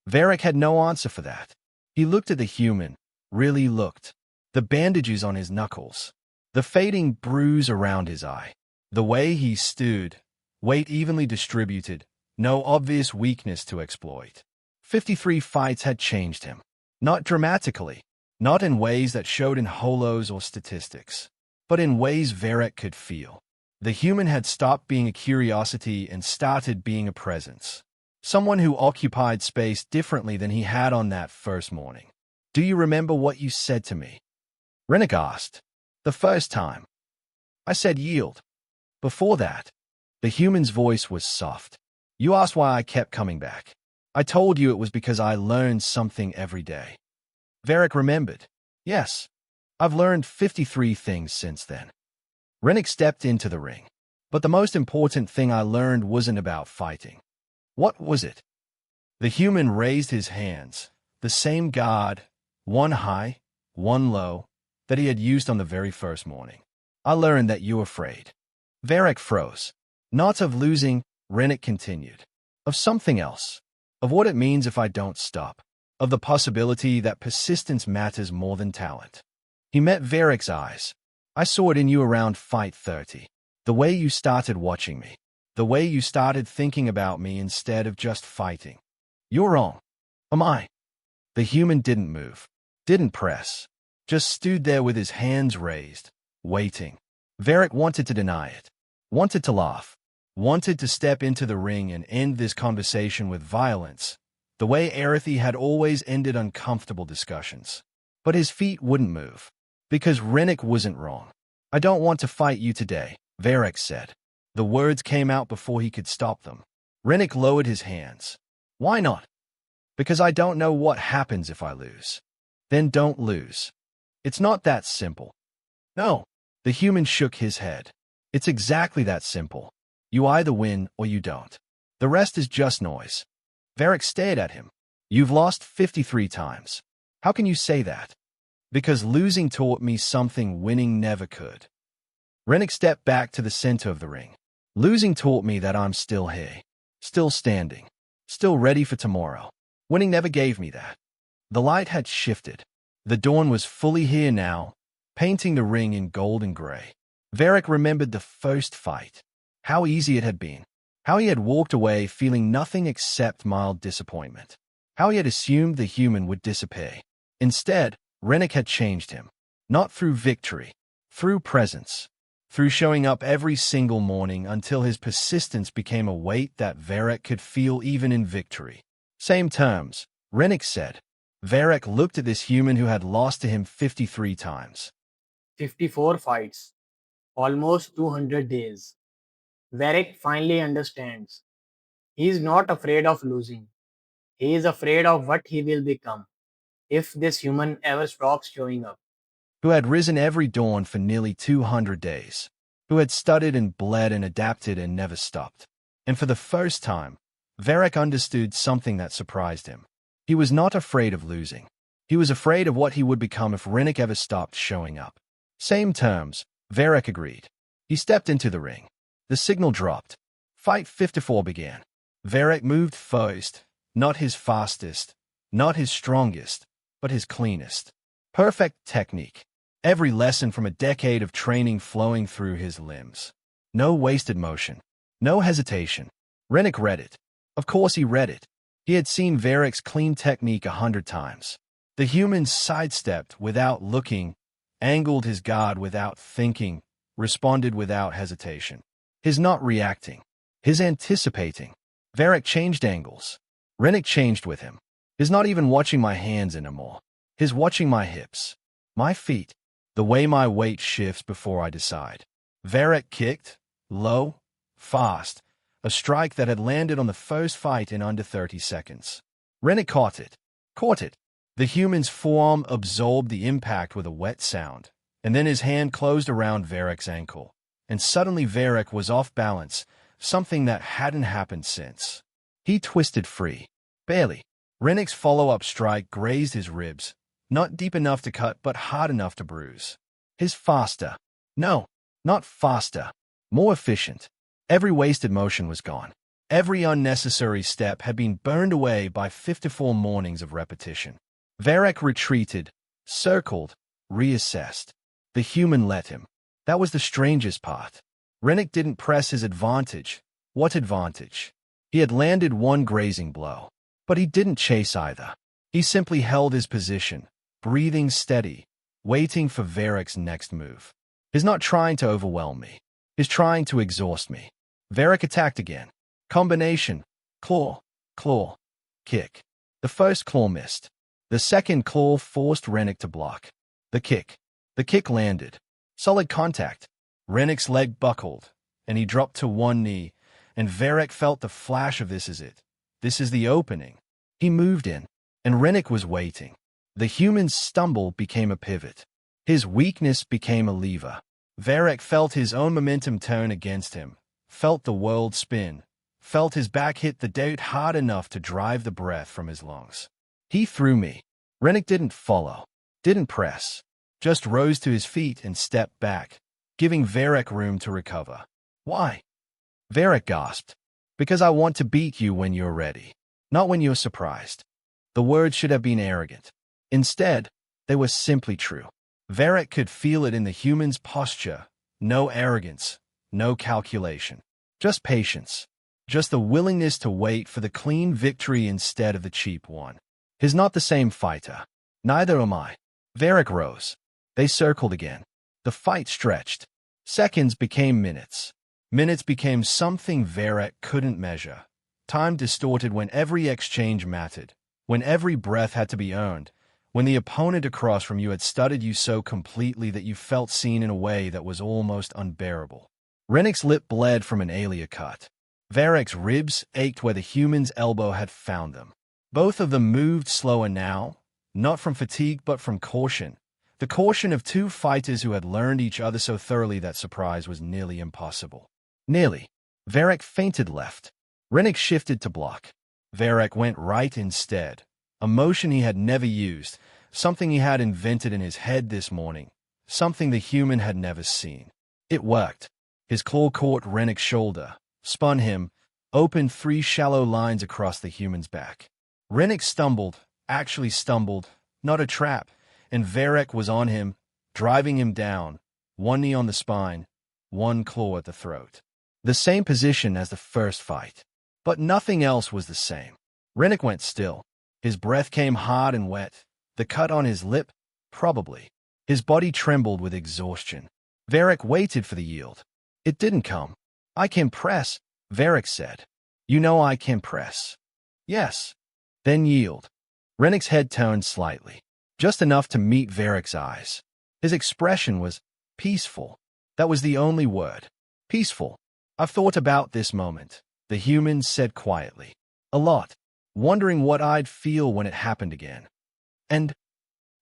Varek had no answer for that. He looked at the human, really looked. The bandages on his knuckles, the fading bruise around his eye, the way he stood, weight evenly distributed, no obvious weakness to exploit. 53 fights had changed him. Not dramatically, not in ways that showed in holos or statistics, but in ways Varek could feel. The human had stopped being a curiosity and started being a presence. Someone who occupied space differently than he had on that first morning. "Do you remember what you said to me?" Rennick asked. "The first time." "I said yield." "Before that?" The human's voice was soft. "You asked why I kept coming back. I told you it was because I learned something every day." Varek remembered. "Yes, I've learned 53 things since then." Rennick stepped into the ring. "But the most important thing I learned wasn't about fighting." "What was it?" The human raised his hands, the same guard, one high, one low, that he had used on the very first morning. "I learned that you're afraid." Varek froze. "Not of losing," Rennick continued. "Of something else. Of what it means if I don't stop. Of the possibility that persistence matters more than talent." He met Varek's eyes. "I saw it in you around fight 30. The way you started watching me. The way you started thinking about me instead of just fighting." "You're wrong." "Am I?" The human didn't move, didn't press, just stood there with his hands raised, waiting. Varek wanted to deny it, wanted to laugh, wanted to step into the ring and end this conversation with violence, the way Arathi had always ended uncomfortable discussions. But his feet wouldn't move. Because Rennick wasn't wrong. "I don't want to fight you today," Varek said. The words came out before he could stop them. Rennick lowered his hands. "Why not?" "Because I don't know what happens if I lose." "Then don't lose." "It's not that simple." "No." The human shook his head. "It's exactly that simple. You either win or you don't. The rest is just noise." Varek stared at him. "You've lost 53 times. How can you say that?" "Because losing taught me something winning never could." Rennick stepped back to the center of the ring. "Losing taught me that I'm still here, still standing, still ready for tomorrow. Winning never gave me that." The light had shifted. The dawn was fully here now, painting the ring in gold and gray. Varek remembered the first fight. How easy it had been. How he had walked away feeling nothing except mild disappointment. How he had assumed the human would disappear. Instead, Rennick had changed him. Not through victory, through presence. Through showing up every single morning until his persistence became a weight that Varek could feel even in victory. "Same terms," Rennick said. Varek looked at this human who had lost to him 53 times. 54 fights. Almost 200 days. Varek finally understands. He is not afraid of losing. He is afraid of what he will become if this human ever stops showing up. Who had risen every dawn for nearly 200 days. Who had studied and bled and adapted and never stopped. And for the first time, Varek understood something that surprised him. He was not afraid of losing. He was afraid of what he would become if Rennick ever stopped showing up. "Same terms," Varek agreed. He stepped into the ring. The signal dropped. Fight 54 began. Varek moved first, not his fastest, not his strongest, but his cleanest. Perfect technique. Every lesson from a decade of training flowing through his limbs. No wasted motion. No hesitation. Rennick read it. Of course he read it. He had seen Varek's clean technique 100 times. The human sidestepped without looking, angled his guard without thinking, responded without hesitation. His not reacting. His anticipating. Varek changed angles. Rennick changed with him. His not even watching my hands anymore. His watching my hips. My feet. The way my weight shifts before I decide. Varek kicked, low, fast, a strike that had landed on the first fight in under 30 seconds. Rennick caught it. Caught it. The human's forearm absorbed the impact with a wet sound, and then his hand closed around Varek's ankle. And suddenly Varek was off balance, something that hadn't happened since. He twisted free. Barely. Rennick's follow-up strike grazed his ribs, not deep enough to cut but hard enough to bruise. His faster. No, not faster. More efficient. Every wasted motion was gone. Every unnecessary step had been burned away by 54 mornings of repetition. Varek retreated, circled, reassessed. The human let him. That was the strangest part. Rennick didn't press his advantage. What advantage? He had landed one grazing blow. But he didn't chase either. He simply held his position, breathing steady, waiting for Varek's next move. He's not trying to overwhelm me. He's trying to exhaust me. Varek attacked again. Combination. Claw. Claw. Kick. The first claw missed. The second claw forced Rennick to block. The kick. The kick landed. Solid contact. Rennick's leg buckled, and he dropped to one knee, and Varek felt the flash of this is it. This is the opening. He moved in, and Rennick was waiting. The human's stumble became a pivot. His weakness became a lever. Varek felt his own momentum turn against him, felt the world spin, felt his back hit the dirt hard enough to drive the breath from his lungs. He threw me. Rennick didn't follow, didn't press, just rose to his feet and stepped back, giving Varek room to recover. Why? Varek gasped. Because I want to beat you when you're ready, not when you're surprised. The words should have been arrogant. Instead, they were simply true. Varek could feel it in the human's posture. No arrogance, no calculation. Just patience. Just the willingness to wait for the clean victory instead of the cheap one. He's not the same fighter. Neither am I. Varek rose. They circled again. The fight stretched. Seconds became minutes. Minutes became something Varek couldn't measure. Time distorted when every exchange mattered, when every breath had to be earned, when the opponent across from you had studied you so completely that you felt seen in a way that was almost unbearable. Rennick's lip bled from an alias cut. Varek's ribs ached where the human's elbow had found them. Both of them moved slower now, not from fatigue but from caution. The caution of two fighters who had learned each other so thoroughly that surprise was nearly impossible. Nearly. Varek feinted left. Rennick shifted to block. Varek went right instead. A motion he had never used, something he had invented in his head this morning, something the human had never seen. It worked. His claw caught Rennick's shoulder, spun him, opened 3 shallow lines across the human's back. Rennick stumbled, actually stumbled, not a trap, and Varek was on him, driving him down, one knee on the spine, one claw at the throat. The same position as the first fight. But nothing else was the same. Rennick went still. His breath came hard and wet. The cut on his lip, probably. His body trembled with exhaustion. Varek waited for the yield. It didn't come. I can press, Varek said. You know I can press. Yes. Then yield. Rennick's head turned slightly, just enough to meet Varek's eyes. His expression was peaceful. That was the only word. Peaceful. I've thought about this moment, the human said quietly. A lot. Wondering what I'd feel when it happened again. And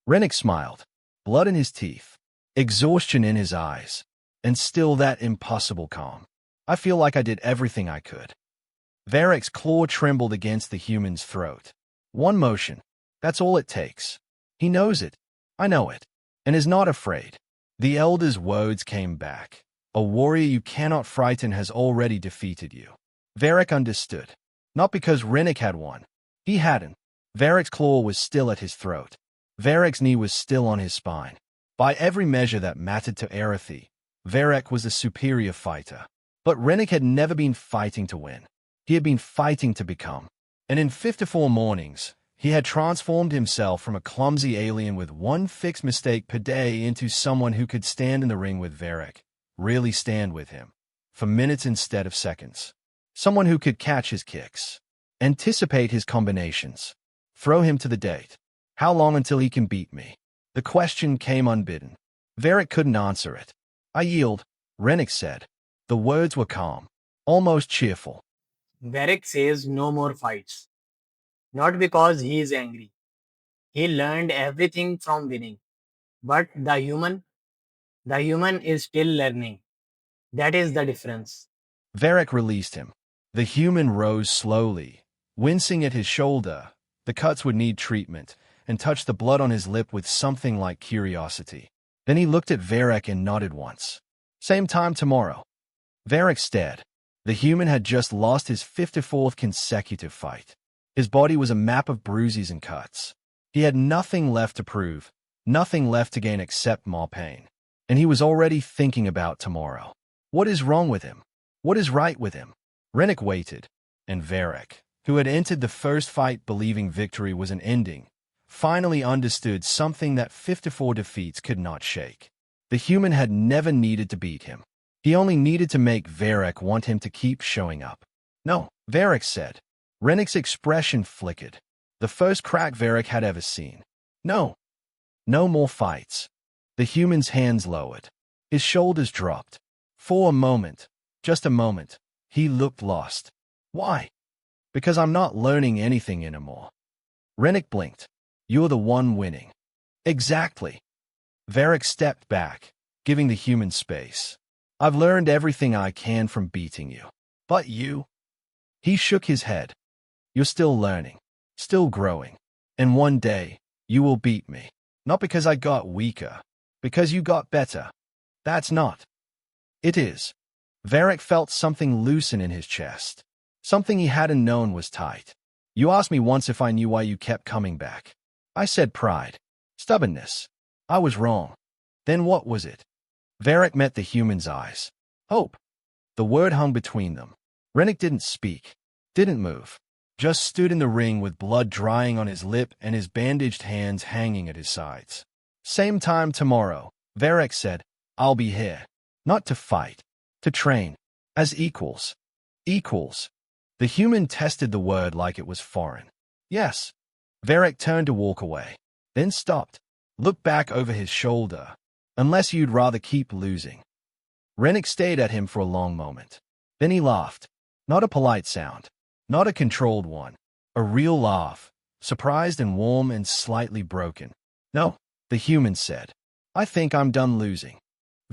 Rennick smiled, blood in his teeth, exhaustion in his eyes, and still that impossible calm. I feel like I did everything I could. Varek's claw trembled against the human's throat. One motion. That's all it takes. He knows it. I know it. And is not afraid. The elder's words came back. A warrior you cannot frighten has already defeated you. Varek understood. Not because Rennick had won. He hadn't. Varek's claw was still at his throat. Varek's knee was still on his spine. By every measure that mattered to Arathi, Varek was a superior fighter. But Rennick had never been fighting to win. He had been fighting to become. And in 54 mornings, he had transformed himself from a clumsy alien with one fixed mistake per day into someone who could stand in the ring with Varek, really stand with him, for minutes instead of seconds. Someone who could catch his kicks, anticipate his combinations, throw him to the date. How long until he can beat me? The question came unbidden. Varek couldn't answer it. I yield, Rennick said. The words were calm, almost cheerful. Varek says no more fights. Not because he is angry. He learned everything from winning. But the human is still learning. That is the difference. Varek released him. The human rose slowly, wincing at his shoulder. The cuts would need treatment, and touched the blood on his lip with something like curiosity. Then he looked at Varek and nodded once. Same time tomorrow. Varek stared. The human had just lost his 54th consecutive fight. His body was a map of bruises and cuts. He had nothing left to prove, nothing left to gain except more pain. And he was already thinking about tomorrow. What is wrong with him? What is right with him? Rennick waited, and Varek, who had entered the first fight believing victory was an ending, finally understood something that 54 defeats could not shake. The human had never needed to beat him. He only needed to make Varek want him to keep showing up. No, Varek said. Rennick's expression flickered. The first crack Varek had ever seen. No. No more fights. The human's hands lowered. His shoulders dropped. For a moment, just a moment, he looked lost. Why? Because I'm not learning anything anymore. Rennick blinked. You're the one winning. Exactly. Varek stepped back, giving the human space. I've learned everything I can from beating you. But you? He shook his head. You're still learning, still growing. And one day, you will beat me. Not because I got weaker, because you got better. That's not. It is. Varek felt something loosen in his chest. Something he hadn't known was tight. You asked me once if I knew why you kept coming back. I said pride. Stubbornness. I was wrong. Then what was it? Varek met the human's eyes. Hope. The word hung between them. Rennick didn't speak, didn't move, just stood in the ring with blood drying on his lip and his bandaged hands hanging at his sides. Same time tomorrow, Varek said, I'll be here. Not to fight, to train. As equals. Equals. The human tested the word like it was foreign. Yes. Varek turned to walk away, then stopped, looked back over his shoulder. Unless you'd rather keep losing. Rennick stared at him for a long moment. Then he laughed. Not a polite sound. Not a controlled one. A real laugh. Surprised and warm and slightly broken. No, the human said. I think I'm done losing.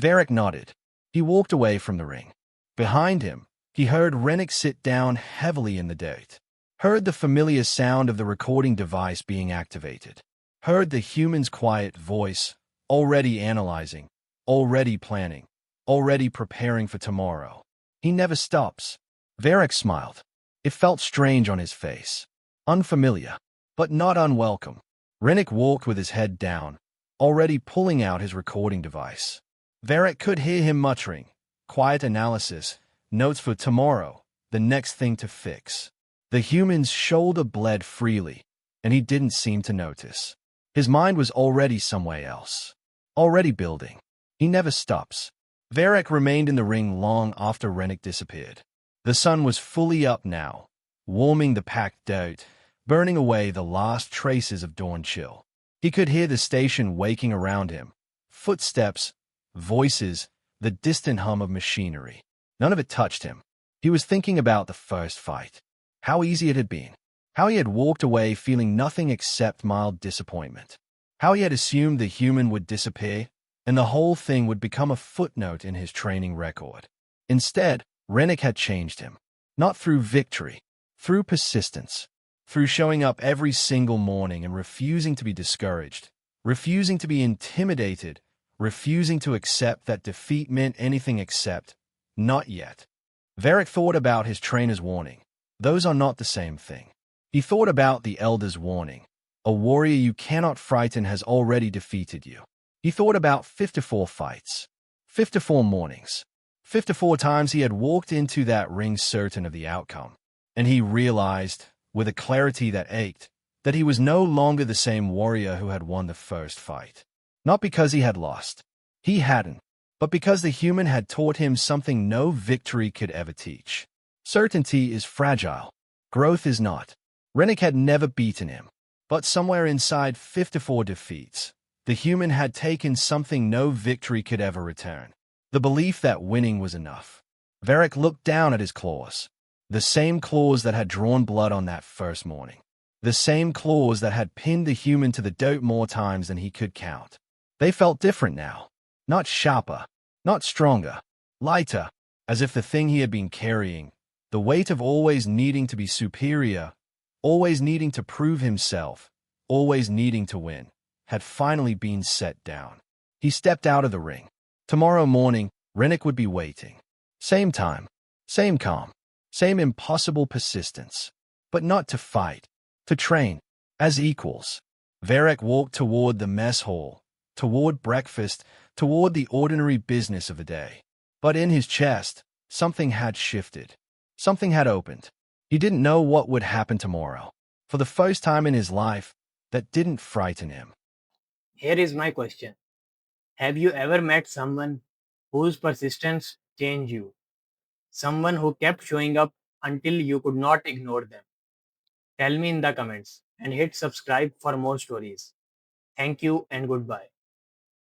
Varek nodded. He walked away from the ring. Behind him, he heard Rennick sit down heavily in the dirt. Heard the familiar sound of the recording device being activated. Heard the human's quiet voice, already analyzing, already planning, already preparing for tomorrow. He never stops. Varek smiled. It felt strange on his face. Unfamiliar, but not unwelcome. Rennick walked with his head down, already pulling out his recording device. Varek could hear him muttering, quiet analysis, notes for tomorrow, the next thing to fix. The human's shoulder bled freely, and he didn't seem to notice. His mind was already somewhere else. Already building. He never stops. Varek remained in the ring long after Rennick disappeared. The sun was fully up now, warming the packed dirt, burning away the last traces of dawn chill. He could hear the station waking around him. Footsteps, voices, the distant hum of machinery. None of it touched him. He was thinking about the first fight. How easy it had been. How he had walked away feeling nothing except mild disappointment. How he had assumed the human would disappear, and the whole thing would become a footnote in his training record. Instead, Rennick had changed him. Not through victory, through persistence. Through showing up every single morning and refusing to be discouraged, refusing to be intimidated, refusing to accept that defeat meant anything except, not yet. Varek thought about his trainer's warning. Those are not the same thing. He thought about the elder's warning. A warrior you cannot frighten has already defeated you. He thought about 54 fights, 54 mornings, 54 times he had walked into that ring certain of the outcome. And he realized, with a clarity that ached, that he was no longer the same warrior who had won the first fight. Not because he had lost. He hadn't. But because the human had taught him something no victory could ever teach. Certainty is fragile. Growth is not. Rennick had never beaten him. But somewhere inside 54 defeats, the human had taken something no victory could ever return. The belief that winning was enough. Varek looked down at his claws. The same claws that had drawn blood on that first morning. The same claws that had pinned the human to the dirt more times than he could count. They felt different now. Not sharper, not stronger, lighter, as if the thing he had been carrying, the weight of always needing to be superior, always needing to prove himself, always needing to win, had finally been set down. He stepped out of the ring. Tomorrow morning, Rennick would be waiting. Same time, Same calm, same impossible persistence. But not to fight, to train, as equals. Varek walked toward the mess hall, toward breakfast, toward the ordinary business of the day. But in his chest, something had shifted. Something had opened. He didn't know what would happen tomorrow. For the first time in his life, that didn't frighten him. Here is my question. Have you ever met someone whose persistence changed you? Someone who kept showing up until you could not ignore them? Tell me in the comments and hit subscribe for more stories. Thank you and goodbye.